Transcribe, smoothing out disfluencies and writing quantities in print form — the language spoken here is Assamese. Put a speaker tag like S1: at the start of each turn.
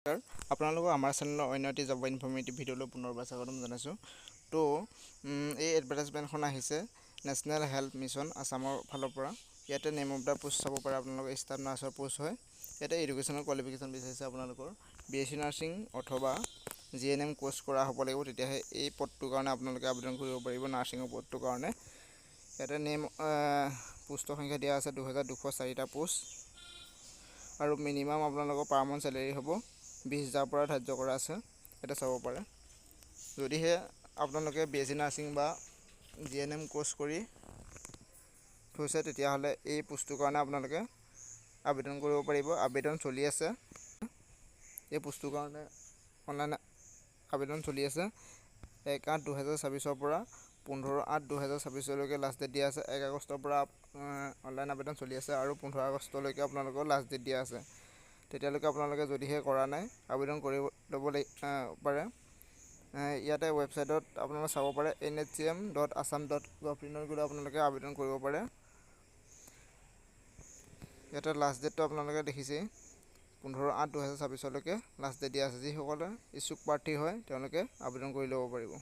S1: আপোনালোকক আমাৰ চেনেলৰ অন্য এটি জব ইনফৰ্মেটিভ ভিডিঅ'লৈ পুনৰবাৰ স্বাগতম জনাইছোঁ। তো এই এডভাৰটাইজমেণ্টখন আহিছে নেশ্যনেল হেল্থ মিছন আছামৰ ফালৰ পৰা। ইয়াতে নেম অফ দ্য পোষ্ট চাব পাৰে আপোনালোকৰ ষ্টাফ নাৰ্ছৰ পোষ্ট হয়। ইয়াতে এডুকেশ্যনেল কোৱালিফিকেশ্যন বিচাৰিছে আপোনালোকৰ BSc নাৰ্ছিং অথবা GNM কোৰ্চ কৰা হ'ব লাগিব, তেতিয়াহে এই পদটোৰ কাৰণে আপোনালোকে আবেদন কৰিব পাৰিব নাৰ্ছিঙৰ পদটোৰ কাৰণে। ইয়াতে নেম পোষ্টৰ সংখ্যা দিয়া আছে 2204টা পোষ্ট আৰু মিনিমাম আপোনালোকৰ পাৰ মান্থ চেলেৰি হ'ব 20,000 পৰা ধাৰ্য কৰা আছে। ইয়াতে চাব পাৰে। যদিহে আপোনালোকে BSc নাৰ্ছিং বা GNM কোৰ্চ কৰি থৈছে তেতিয়াহ'লে এই পোষ্টটোৰ কাৰণে আপোনালোকে আবেদন কৰিব পাৰিব। আবেদন চলি আছে। এই পোষ্টটোৰ কাৰণে অনলাইন আবেদন চলি আছে। 1/8/2024 পৰা 15/8/2024লৈকে লাষ্ট ডেট দিয়া আছে। 1 আগষ্টৰ পৰা অনলাইন আবেদন চলি আছে আৰু 15 আগষ্টলৈকে আপোনালোকৰ লাষ্ট ডেট দিয়া আছে। তেতিয়ালৈকে আপোনালোকে যদিহে কৰা নাই আবেদন কৰিব ল'ব পাৰে। ইয়াতে ৱেবছাইটত আপোনালোকে চাব পাৰে nhcm.assam.gov.in গৈ আপোনালোকে আবেদন কৰিব পাৰে। ইয়াতে লাষ্ট ডেটটো আপোনালোকে দেখিছেই 15/8/2024লৈকে লাষ্ট ডেট দিয়া আছে। যিসকলে ইচ্ছুক প্ৰাৰ্থী হয় তেওঁলোকে আবেদন কৰি ল'ব পাৰিব।